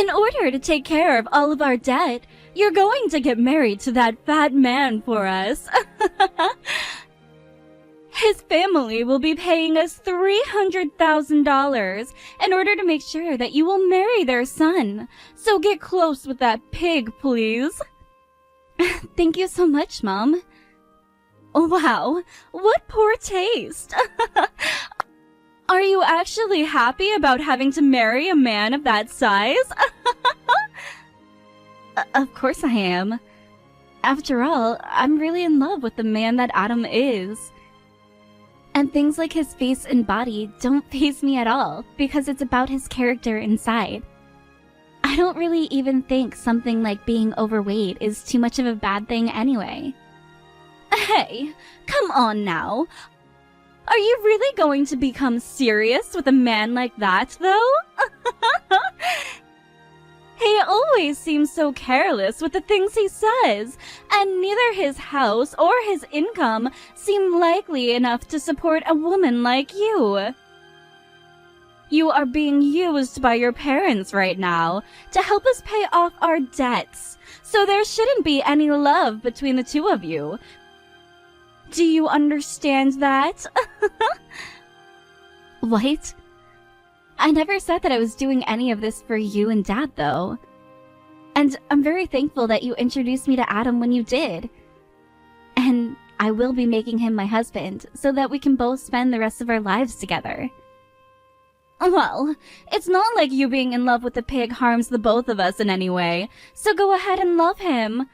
In order to take care of all of our debt, you're going to get married to that fat man for us. His family will be paying us $300,000 in order to make sure that you will marry their son. So get close with that pig, please. Thank you so much, Mom. Wow, what poor taste. Are you actually happy about having to marry a man of that size? Of course I am. After all, I'm really in love with the man that Adam is. And things like his face and body don't faze me at all, because it's about his character inside. I don't really even think something like being overweight is too much of a bad thing anyway. Hey, come on now. Are you really going to become serious with a man like that, though? He always seems so careless with the things he says, and neither his house or his income seem likely enough to support a woman like you. You are being used by your parents right now to help us pay off our debts, so there shouldn't be any love between the two of you. Do you understand that? What? I never said that I was doing any of this for you and Dad, though. And I'm very thankful that you introduced me to Adam when you did. And I will be making him my husband, so that we can both spend the rest of our lives together. Well, it's not like you being in love with the pig harms the both of us in any way, so go ahead and love him.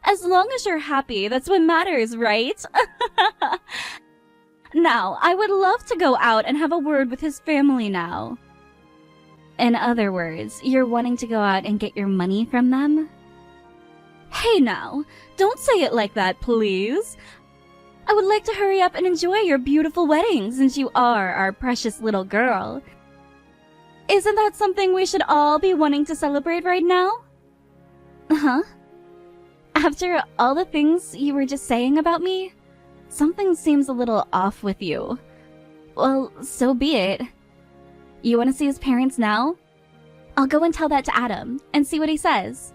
As long as you're happy, that's what matters, right? Now, I would love to go out and have a word with his family now. In other words, you're wanting to go out and get your money from them? Hey now, don't say it like that, please. I would like to hurry up and enjoy your beautiful wedding since you are our precious little girl. Isn't that something we should all be wanting to celebrate right now? Huh? After all the things you were just saying about me, something seems a little off with you. Well, so be it. You want to see his parents now? I'll go and tell that to Adam and see what he says.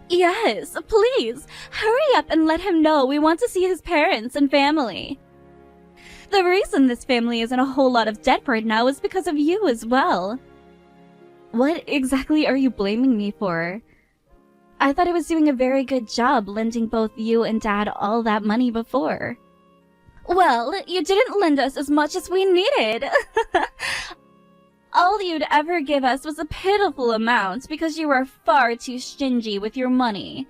Yes, please, hurry up and let him know we want to see his parents and family. The reason this family is in a whole lot of debt right now is because of you as well. What exactly are you blaming me for? I thought I was doing a very good job lending both you and Dad all that money before. Well, you didn't lend us as much as we needed. All you'd ever give us was a pitiful amount because you were far too stingy with your money.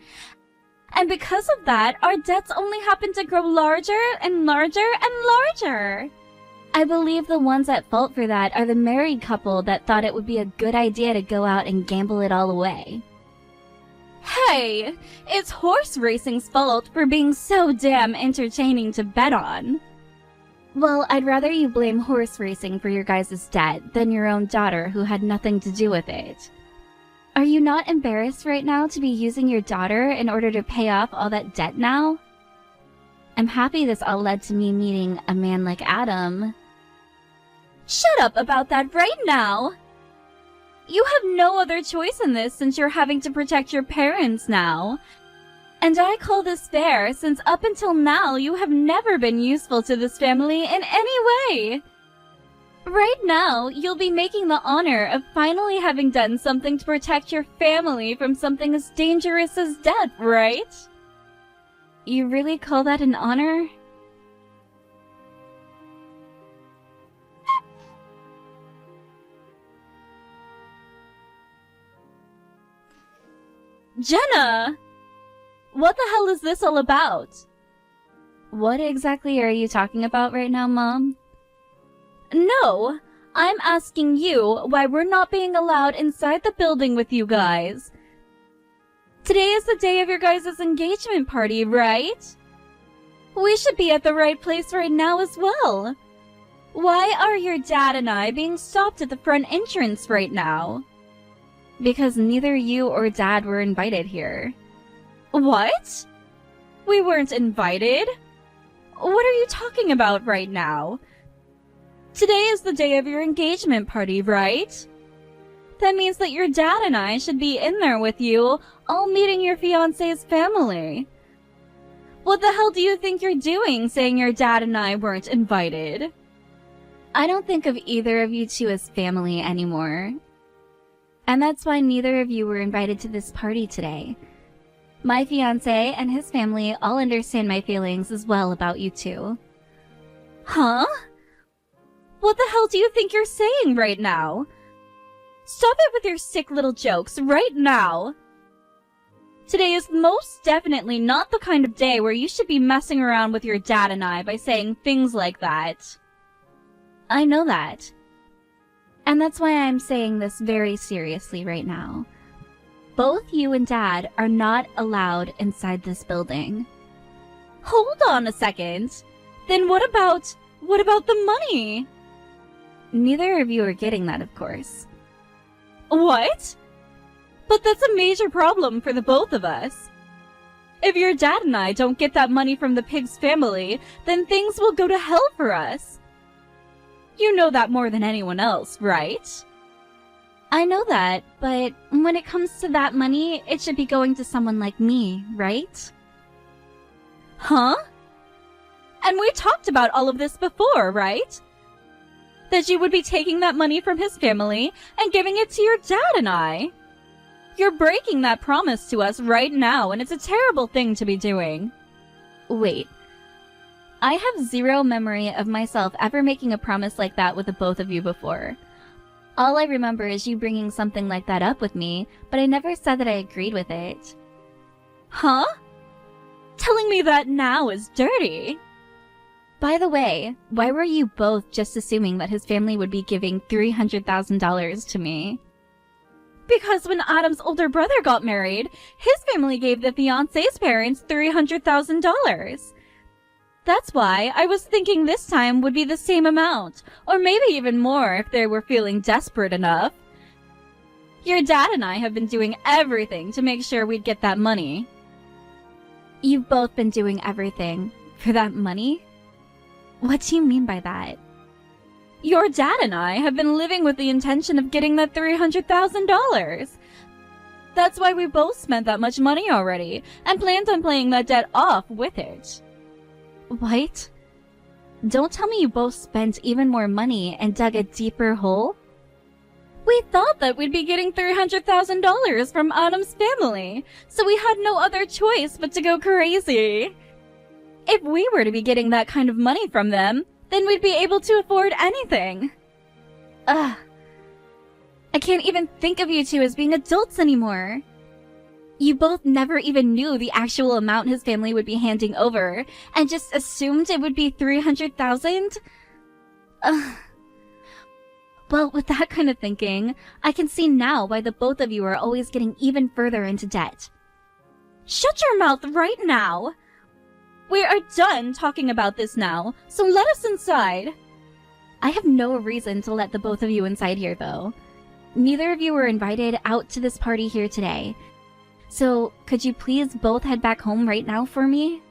And because of that, our debts only happen to grow larger and larger and larger. I believe the ones at fault for that are the married couple that thought it would be a good idea to go out and gamble it all away. Hey, it's horse racing's fault for being so damn entertaining to bet on. Well, I'd rather you blame horse racing for your guys' debt than your own daughter who had nothing to do with it. Are you not embarrassed right now to be using your daughter in order to pay off all that debt now? I'm happy this all led to me meeting a man like Adam. Shut up about that right now! You have no other choice in this since you're having to protect your parents now. And I call this fair since up until now you have never been useful to this family in any way. Right now, you'll be making the honor of finally having done something to protect your family from something as dangerous as death, right? You really call that an honor? Jenna! What the hell is this all about? What exactly are you talking about right now, Mom? No, I'm asking you why we're not being allowed inside the building with you guys. Today is the day of your guys' engagement party, right? We should be at the right place right now as well. Why are your dad and I being stopped at the front entrance right now? Because neither you or Dad were invited here. What? We weren't invited? What are you talking about right now? Today is the day of your engagement party, right? That means that your dad and I should be in there with you, all meeting your fiancé's family. What the hell do you think you're doing saying your dad and I weren't invited? I don't think of either of you two as family anymore. And that's why neither of you were invited to this party today. My fiancé and his family all understand my feelings as well about you two. Huh? What the hell do you think you're saying right now? Stop it with your sick little jokes right now! Today is most definitely not the kind of day where you should be messing around with your dad and I by saying things like that. I know that. And that's why I'm saying this very seriously right now. Both you and Dad are not allowed inside this building. Hold on a second. Then what about the money? Neither of you are getting that, of course. What? But that's a major problem for the both of us. If your dad and I don't get that money from the pig's family, then things will go to hell for us. You know that more than anyone else, right? I know that, but when it comes to that money, it should be going to someone like me, right? Huh? And we talked about all of this before, right? That you would be taking that money from his family and giving it to your dad and I. You're breaking that promise to us right now, and it's a terrible thing to be doing. Wait. I have zero memory of myself ever making a promise like that with the both of you before. All I remember is you bringing something like that up with me, but I never said that I agreed with it. Huh? Telling me that now is dirty. By the way, why were you both just assuming that his family would be giving $300,000 to me? Because when Adam's older brother got married, his family gave the fiancé's parents $300,000. That's why I was thinking this time would be the same amount, or maybe even more if they were feeling desperate enough. Your dad and I have been doing everything to make sure we'd get that money. You've both been doing everything for that money? What do you mean by that? Your dad and I have been living with the intention of getting that $300,000. That's why we both spent that much money already, and planned on paying that debt off with it. What? Don't tell me you both spent even more money and dug a deeper hole? We thought that we'd be getting $300,000 from Adam's family, so we had no other choice but to go crazy. If we were to be getting that kind of money from them, then we'd be able to afford anything. Ugh. I can't even think of you two as being adults anymore. You both never even knew the actual amount his family would be handing over, and just assumed it would be $300,000? Ugh. Well, with that kind of thinking, I can see now why the both of you are always getting even further into debt. Shut your mouth right now! We are done talking about this now, so let us inside. I have no reason to let the both of you inside here, though. Neither of you were invited out to this party here today. So, could you please both head back home right now for me?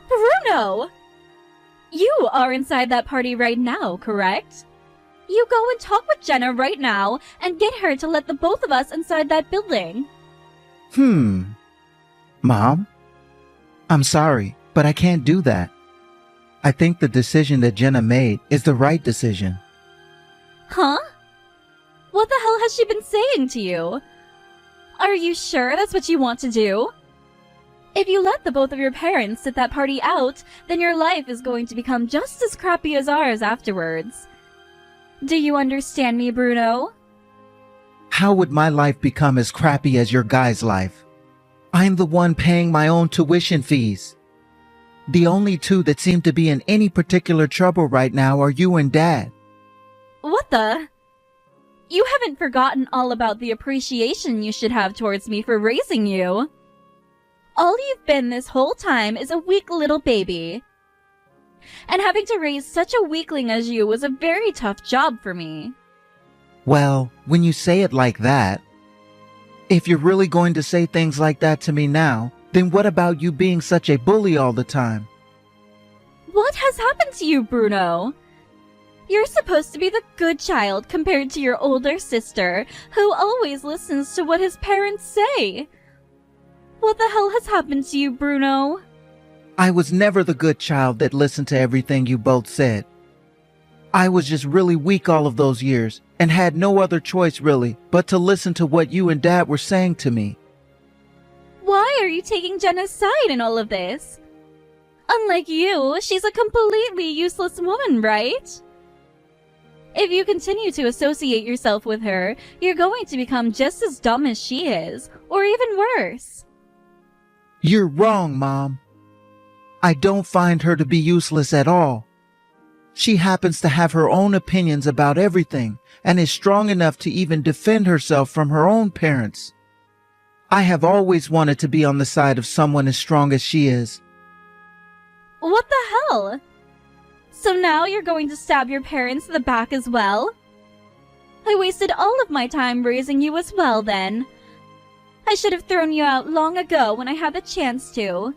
Bruno! You are inside that party right now, correct? You go and talk with Jenna right now and get her to let the both of us inside that building. Mom? I'm sorry, but I can't do that. I think the decision that Jenna made is the right decision. Huh? What the hell has she been saying to you? Are you sure that's what you want to do? If you let the both of your parents sit that party out, then your life is going to become just as crappy as ours afterwards. Do you understand me, Bruno? How would my life become as crappy as your guy's life? I'm the one paying my own tuition fees. The only two that seem to be in any particular trouble right now are you and Dad. What the? You haven't forgotten all about the appreciation you should have towards me for raising you. All you've been this whole time is a weak little baby. And having to raise such a weakling as you was a very tough job for me. Well, when you say it like that, if you're really going to say things like that to me now, Then what about you being such a bully all the time? What has happened to you, Bruno? You're supposed to be the good child compared to your older sister, who always listens to what his parents say. What the hell has happened to you, Bruno? I was never the good child that listened to everything you both said. I was just really weak all of those years and had no other choice really but to listen to what you and Dad were saying to me. Why are you taking Jenna's side in all of this? Unlike you, she's a completely useless woman, right? If you continue to associate yourself with her, you're going to become just as dumb as she is, or even worse. You're wrong, Mom. I don't find her to be useless at all. She happens to have her own opinions about everything and is strong enough to even defend herself from her own parents. I have always wanted to be on the side of someone as strong as she is. What the hell? So now you're going to stab your parents in the back as well? I wasted all of my time raising you as well then. I should have thrown you out long ago when I had the chance to.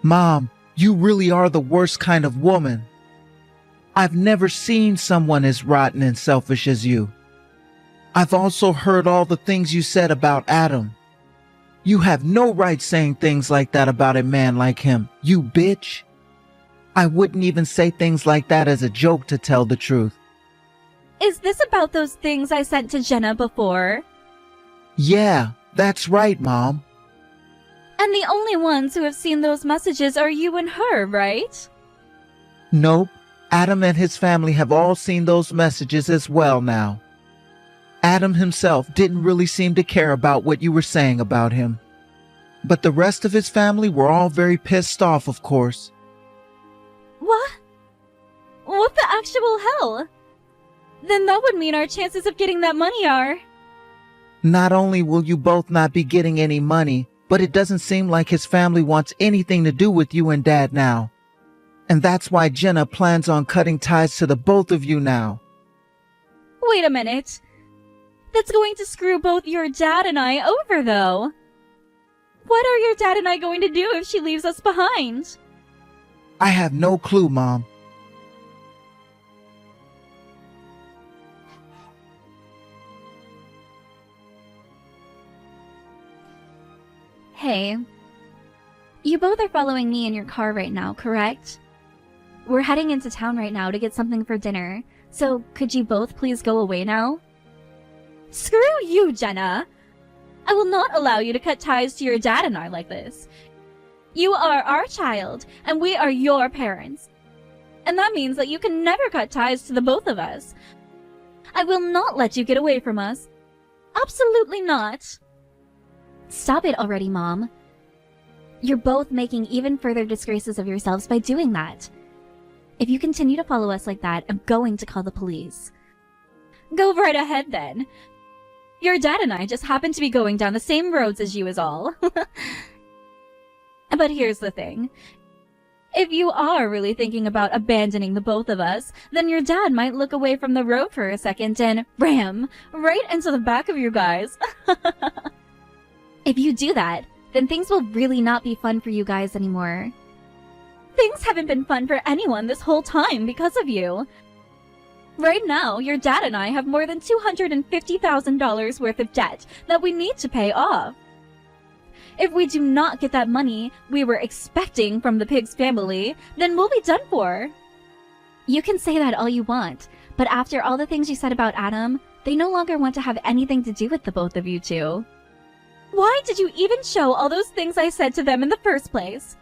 Mom, you really are the worst kind of woman. I've never seen someone as rotten and selfish as you. I've also heard all the things you said about Adam. You have no right saying things like that about a man like him, you bitch. I wouldn't even say things like that as a joke, to tell the truth. Is this about those things I sent to Jenna before? Yeah, that's right, Mom. And the only ones who have seen those messages are you and her, right? Nope. Adam and his family have all seen those messages as well now. Adam himself didn't really seem to care about what you were saying about him. But the rest of his family were all very pissed off, of course. What? What the actual hell? Then that would mean our chances of getting that money are... Not only will you both not be getting any money, but it doesn't seem like his family wants anything to do with you and Dad now. And that's why Jenna plans on cutting ties to the both of you now. Wait a minute. That's going to screw both your dad and I over, though. What are your dad and I going to do if she leaves us behind? I have no clue, Mom. Hey. You both are following me in your car right now, correct? We're heading into town right now to get something for dinner, so could you both please go away now? Screw you, Jenna! I will not allow you to cut ties to your dad and I like this. You are our child, and we are your parents. And that means that you can never cut ties to the both of us. I will not let you get away from us. Absolutely not. Stop it already, Mom. You're both making even further disgraces of yourselves by doing that. If you continue to follow us like that, I'm going to call the police. Go right ahead, then. Your dad and I just happen to be going down the same roads as you is all. But here's the thing. If you are really thinking about abandoning the both of us, then your dad might look away from the road for a second and ram right into the back of you guys. If you do that, then things will really not be fun for you guys anymore. Things haven't been fun for anyone this whole time because of you. Right now, your dad and I have more than $250,000 worth of debt that we need to pay off. If we do not get that money we were expecting from the pig's family, then we'll be done for. You can say that all you want, but after all the things you said about Adam, they no longer want to have anything to do with the both of you two. Why did you even show all those things I said to them in the first place?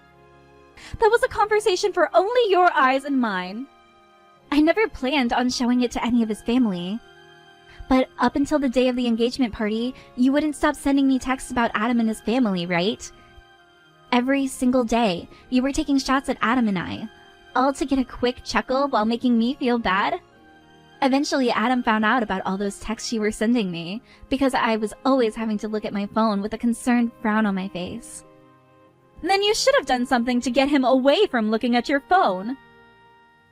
That was a conversation for only your eyes and mine. I never planned on showing it to any of his family. But up until the day of the engagement party, you wouldn't stop sending me texts about Adam and his family, right? Every single day, you were taking shots at Adam and I, all to get a quick chuckle while making me feel bad. Eventually, Adam found out about all those texts you were sending me, because I was always having to look at my phone with a concerned frown on my face. Then you should have done something to get him away from looking at your phone.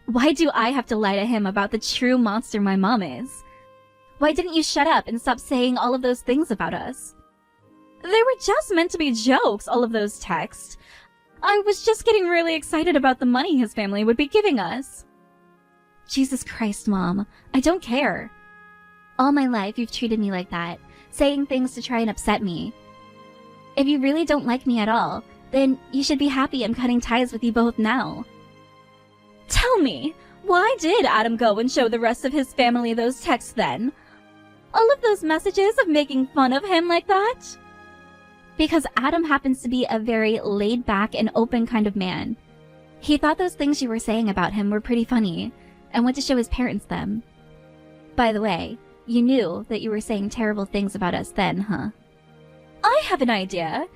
Why do I have to lie to him about the true monster my mom is? Why didn't you shut up and stop saying all of those things about us? They were just meant to be jokes, all of those texts. I was just getting really excited about the money his family would be giving us. Jesus Christ, Mom. I don't care. All my life you've treated me like that, saying things to try and upset me. If you really don't like me at all, then you should be happy I'm cutting ties with you both now. Tell me, why did Adam go and show the rest of his family those texts then? All of those messages of making fun of him like that? Because Adam happens to be a very laid-back and open kind of man. He thought those things you were saying about him were pretty funny, and went to show his parents them. By the way, you knew that you were saying terrible things about us then, huh? I have an idea.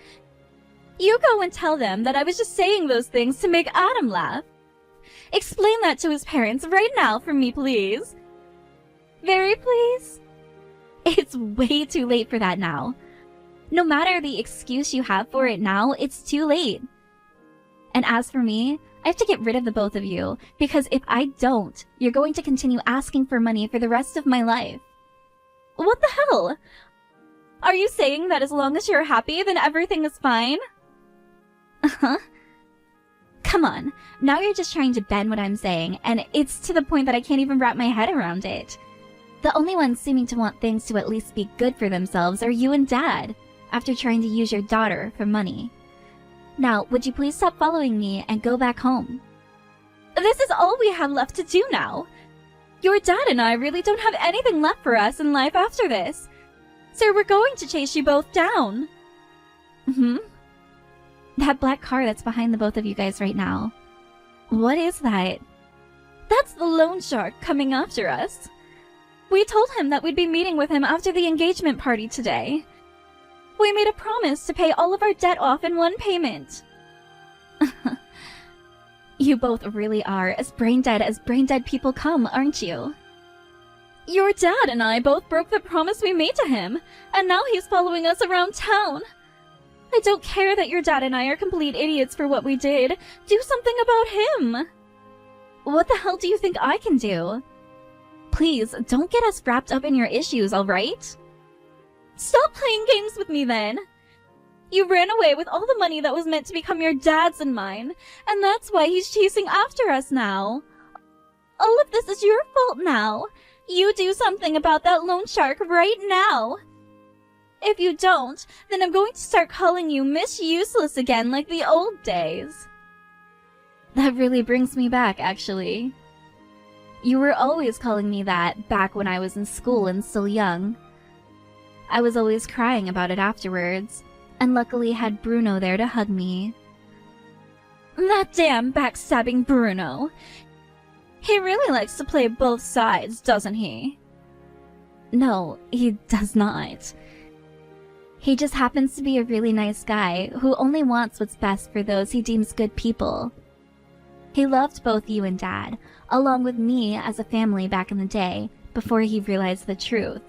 You go and tell them that I was just saying those things to make Adam laugh. Explain that to his parents right now for me, please. Very please? It's way too late for that now. No matter the excuse you have for it now, it's too late. And as for me, I have to get rid of the both of you, because if I don't, you're going to continue asking for money for the rest of my life. What the hell? Are you saying that as long as you're happy, then everything is fine? Uh-huh. Come on, now you're just trying to bend what I'm saying, and it's to the point that I can't even wrap my head around it. The only ones seeming to want things to at least be good for themselves are you and Dad, after trying to use your daughter for money. Now, would you please stop following me and go back home? This is all we have left to do now. Your dad and I really don't have anything left for us in life after this. So we're going to chase you both down. That black car that's behind the both of you guys right now. What is that? That's the loan shark coming after us. We told him that we'd be meeting with him after the engagement party today. We made a promise to pay all of our debt off in one payment. You both really are as brain dead people come, aren't you? Your dad and I both broke the promise we made to him, and now he's following us around town. I don't care that your dad and I are complete idiots for what we did. Do something about him. What the hell do you think I can do? Please, don't get us wrapped up in your issues, alright? Stop playing games with me then. You ran away with all the money that was meant to become your dad's and mine, and that's why he's chasing after us now. All of this is your fault now. You do something about that loan shark right now. If you don't, then I'm going to start calling you Miss Useless again like the old days. That really brings me back, actually. You were always calling me that back when I was in school and still young. I was always crying about it afterwards, and luckily had Bruno there to hug me. That damn backstabbing Bruno. He really likes to play both sides, doesn't he? No, he does not. He just happens to be a really nice guy who only wants what's best for those he deems good people. He loved both you and Dad, along with me as a family back in the day, before he realized the truth.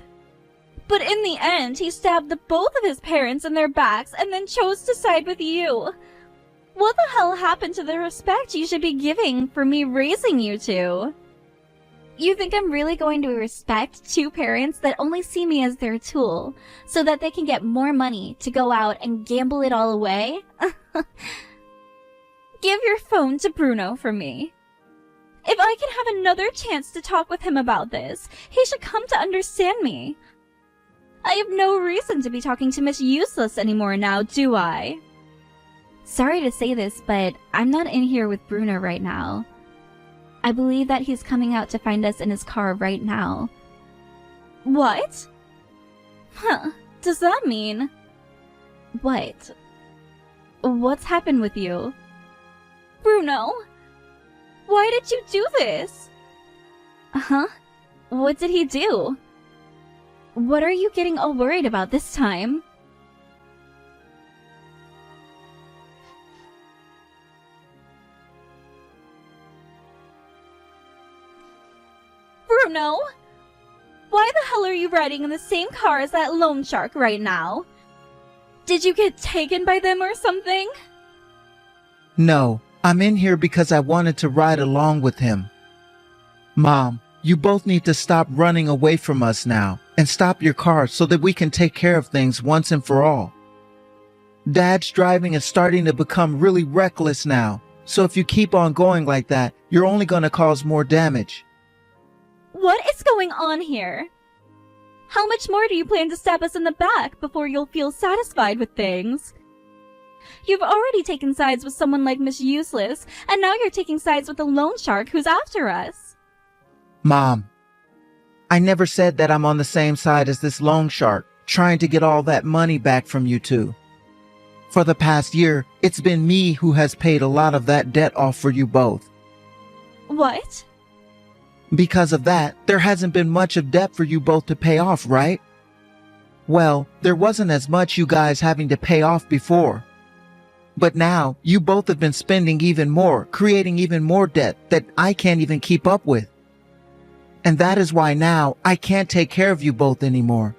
But in the end, he stabbed the both of his parents in their backs and then chose to side with you. What the hell happened to the respect you should be giving for me raising you two? You think I'm really going to respect two parents that only see me as their tool, so that they can get more money to go out and gamble it all away? Give your phone to Bruno for me. If I can have another chance to talk with him about this, he should come to understand me. I have no reason to be talking to Miss Useless anymore now, do I? Sorry to say this, but I'm not in here with Bruno right now. I believe that he's coming out to find us in his car right now. What? Huh, does that mean? What? What's happened with you? Bruno? Why did you do this? Huh? What did he do? What are you getting all worried about this time? Bruno? Why the hell are you riding in the same car as that loan shark right now? Did you get taken by them or something? No, I'm in here because I wanted to ride along with him. Mom, you both need to stop running away from us now and stop your car so that we can take care of things once and for all. Dad's driving is starting to become really reckless now. So if you keep on going like that, you're only going to cause more damage. What is going on here? How much more do you plan to stab us in the back before you'll feel satisfied with things? You've already taken sides with someone like Miss Useless, and now you're taking sides with the loan shark who's after us. Mom, I never said that I'm on the same side as this loan shark, trying to get all that money back from you two. For the past year, it's been me who has paid a lot of that debt off for you both. What? Because of that, there hasn't been much of debt for you both to pay off, right? Well, there wasn't as much you guys having to pay off before. But now, you both have been spending even more, creating even more debt that I can't even keep up with. And that is why now I can't take care of you both anymore.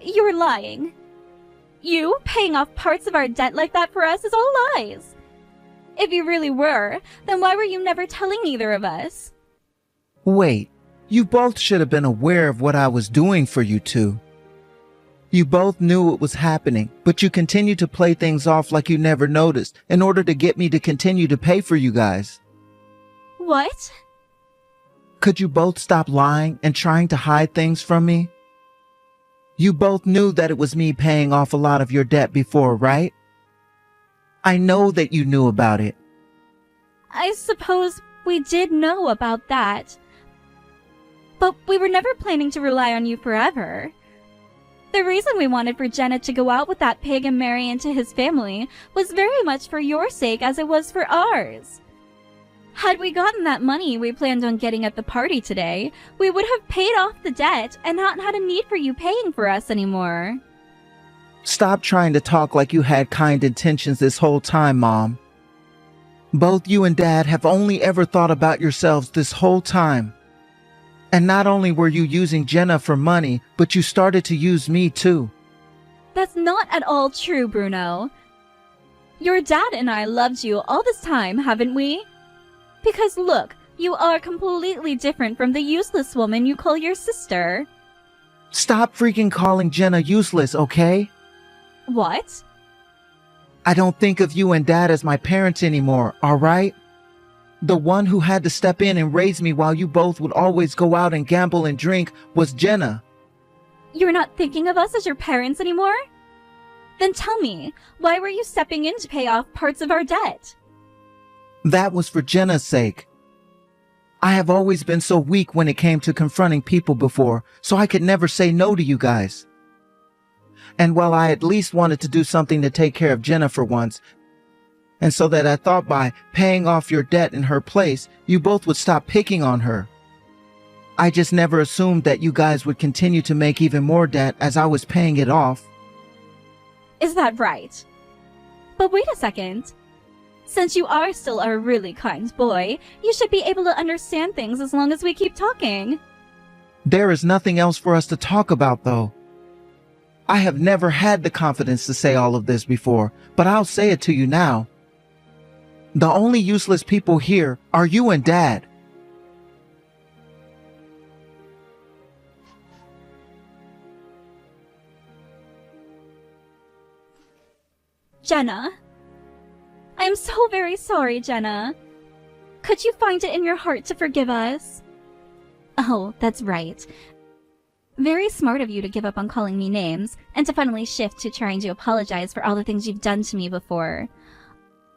You're lying. You paying off parts of our debt like that for us is all lies. If you really were, then why were you never telling either of us? Wait, you both should have been aware of what I was doing for you two. You both knew what was happening, but you continued to play things off like you never noticed in order to get me to continue to pay for you guys. What? Could you both stop lying and trying to hide things from me? You both knew that it was me paying off a lot of your debt before, right? I know that you knew about it. I suppose we did know about that. But we were never planning to rely on you forever. The reason we wanted for Jenna to go out with that pig and marry into his family was very much for your sake as it was for ours. Had we gotten that money we planned on getting at the party today, we would have paid off the debt and not had a need for you paying for us anymore. Stop trying to talk like you had kind intentions this whole time, Mom. Both you and Dad have only ever thought about yourselves this whole time. And not only were you using Jenna for money, but you started to use me too. That's not at all true, Bruno. Your dad and I loved you all this time, haven't we? Because look, you are completely different from the useless woman you call your sister. Stop freaking calling Jenna useless, okay? What? I don't think of you and Dad as my parents anymore, alright? The one who had to step in and raise me while you both would always go out and gamble and drink was Jenna. You're not thinking of us as your parents anymore? Then tell me, why were you stepping in to pay off parts of our debt? That was for Jenna's sake. I have always been so weak when it came to confronting people before, so I could never say no to you guys. And while I at least wanted to do something to take care of Jenna for once, and so that I thought by paying off your debt in her place, you both would stop picking on her. I just never assumed that you guys would continue to make even more debt as I was paying it off. Is that right? But wait a second. Since you are still a really kind boy, you should be able to understand things as long as we keep talking. There is nothing else for us to talk about, though. I have never had the confidence to say all of this before, but I'll say it to you now. The only useless people here are you and Dad. Jenna. I'm so very sorry, Jenna. Could you find it in your heart to forgive us? Oh, that's right. Very smart of you to give up on calling me names, and to finally shift to trying to apologize for all the things you've done to me before.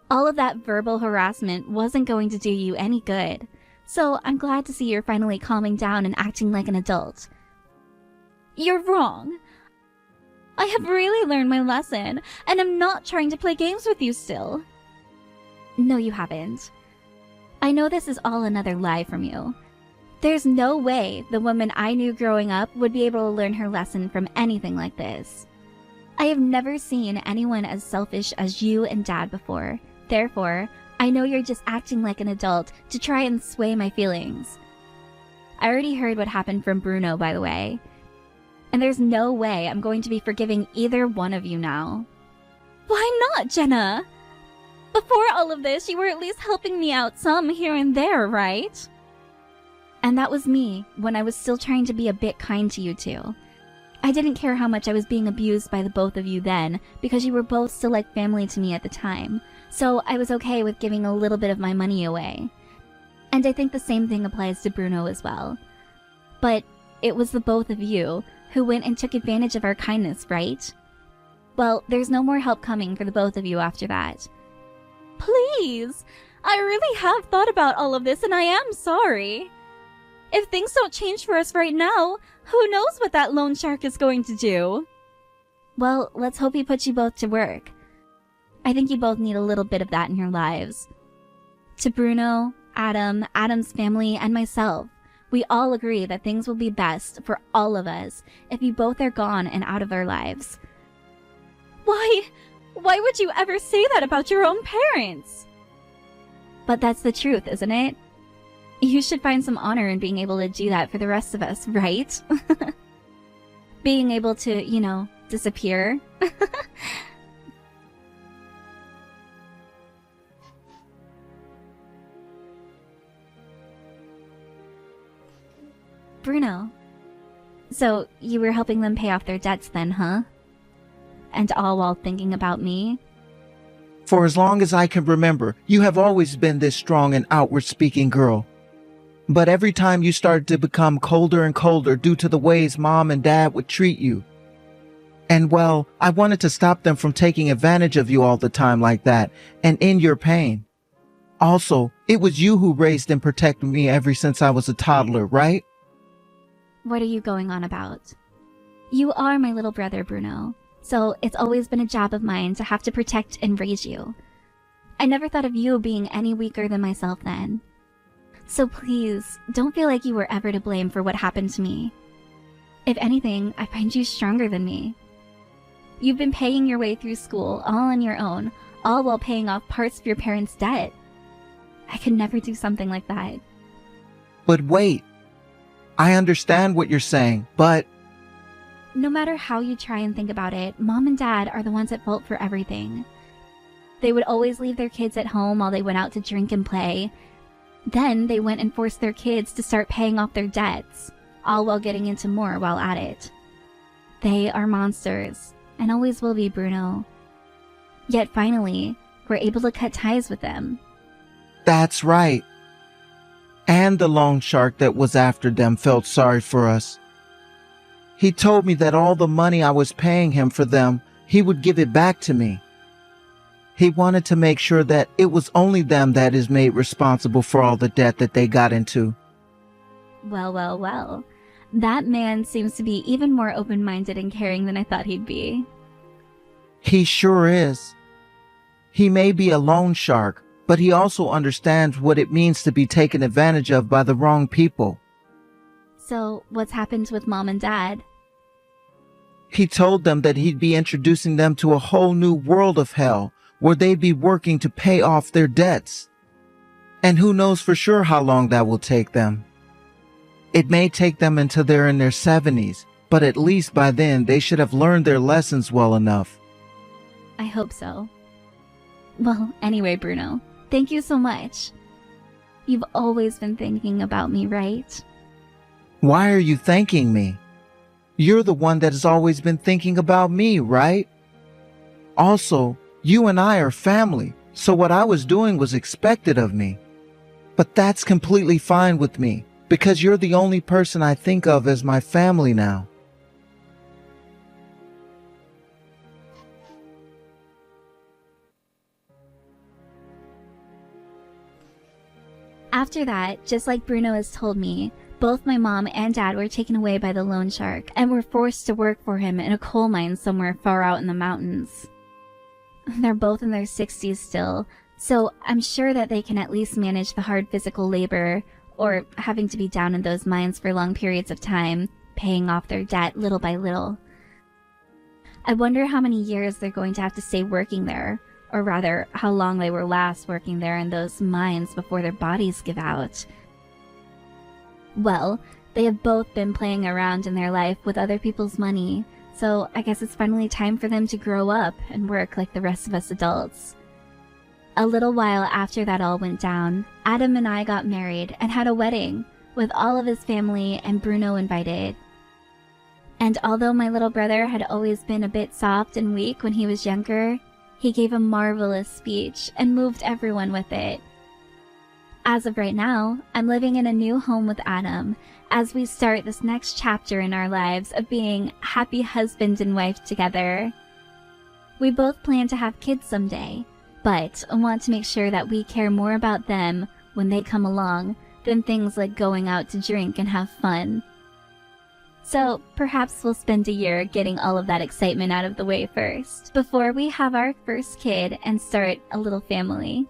All of that verbal harassment wasn't going to do you any good, so I'm glad to see you're finally calming down and acting like an adult. You're wrong. I have really learned my lesson, and I'm not trying to play games with you still. No, you haven't. I know this is all another lie from you. There's no way the woman I knew growing up would be able to learn her lesson from anything like this. I have never seen anyone as selfish as you and Dad before. Therefore, I know you're just acting like an adult to try and sway my feelings. I already heard what happened from Bruno, by the way. And there's no way I'm going to be forgiving either one of you now. Why not, Jenna? Before all of this, you were at least helping me out some here and there, right? And that was me, when I was still trying to be a bit kind to you two. I didn't care how much I was being abused by the both of you then, because you were both still like family to me at the time, so I was okay with giving a little bit of my money away. And I think the same thing applies to Bruno as well. But it was the both of you who went and took advantage of our kindness, right? Well, there's no more help coming for the both of you after that. Please! I really have thought about all of this and I am sorry. If things don't change for us right now, who knows what that loan shark is going to do? Well, let's hope he puts you both to work. I think you both need a little bit of that in your lives. To Bruno, Adam, Adam's family, and myself, we all agree that things will be best for all of us if you both are gone and out of our lives. Why would you ever say that about your own parents? But that's the truth, isn't it? You should find some honor in being able to do that for the rest of us, right? Being able to, disappear. Bruno. So, you were helping them pay off their debts then, huh? And all while thinking about me? For as long as I can remember, you have always been this strong and outward-speaking girl. But every time you started to become colder and colder due to the ways Mom and Dad would treat you. And well, I wanted to stop them from taking advantage of you all the time like that, and in your pain. Also, it was you who raised and protected me ever since I was a toddler, right? What are you going on about? You are my little brother, Bruno, so it's always been a job of mine to have to protect and raise you. I never thought of you being any weaker than myself then. So please, don't feel like you were ever to blame for what happened to me. If anything, I find you stronger than me. You've been paying your way through school all on your own, all while paying off parts of your parents' debt. I could never do something like that. But wait. I understand what you're saying, but... No matter how you try and think about it, Mom and Dad are the ones at fault for everything. They would always leave their kids at home while they went out to drink and play. Then they went and forced their kids to start paying off their debts, all while getting into more while at it. They are monsters, and always will be, Bruno. Yet finally, we're able to cut ties with them. That's right. And the loan shark that was after them felt sorry for us. He told me that all the money I was paying him for them, he would give it back to me. He wanted to make sure that it was only them that is made responsible for all the debt that they got into. Well. That man seems to be even more open-minded and caring than I thought he'd be. He sure is. He may be a loan shark, but he also understands what it means to be taken advantage of by the wrong people. So, what's happened with Mom and Dad? He told them that he'd be introducing them to a whole new world of hell, where they'd be working to pay off their debts. And who knows for sure how long that will take them. It may take them until they're in their 70s, but at least by then they should have learned their lessons well enough. I hope so. Well, anyway, Bruno, thank you so much. You've always been thinking about me, right? Why are you thanking me? You're the one that has always been thinking about me, right? Also, you and I are family, so what I was doing was expected of me. But that's completely fine with me, because you're the only person I think of as my family now. After that, just like Bruno has told me, both my mom and dad were taken away by the loan shark and were forced to work for him in a coal mine somewhere far out in the mountains. They're both in their 60s still, so I'm sure that they can at least manage the hard physical labor, or having to be down in those mines for long periods of time, paying off their debt little by little. I wonder how many years they're going to have to stay working there, or rather, how long they will last working there in those mines before their bodies give out. Well, they have both been playing around in their life with other people's money, so I guess it's finally time for them to grow up and work like the rest of us adults. A little while after that all went down, Adam and I got married and had a wedding, with all of his family and Bruno invited. And although my little brother had always been a bit soft and weak when he was younger, he gave a marvelous speech and moved everyone with it. As of right now, I'm living in a new home with Adam as we start this next chapter in our lives of being happy husband and wife together. We both plan to have kids someday, but want to make sure that we care more about them when they come along than things like going out to drink and have fun. So perhaps we'll spend a year getting all of that excitement out of the way first, before we have our first kid and start a little family.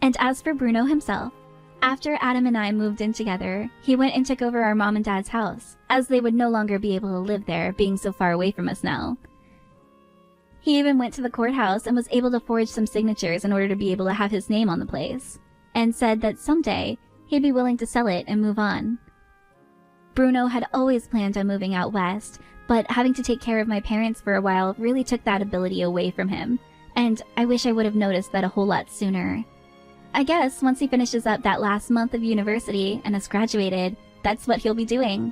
And as for Bruno himself, after Adam and I moved in together, he went and took over our mom and dad's house, as they would no longer be able to live there, being so far away from us now. He even went to the courthouse and was able to forge some signatures in order to be able to have his name on the place, and said that someday he'd be willing to sell it and move on. Bruno had always planned on moving out west, but having to take care of my parents for a while really took that ability away from him, and I wish I would have noticed that a whole lot sooner. I guess once he finishes up that last month of university and has graduated, that's what he'll be doing.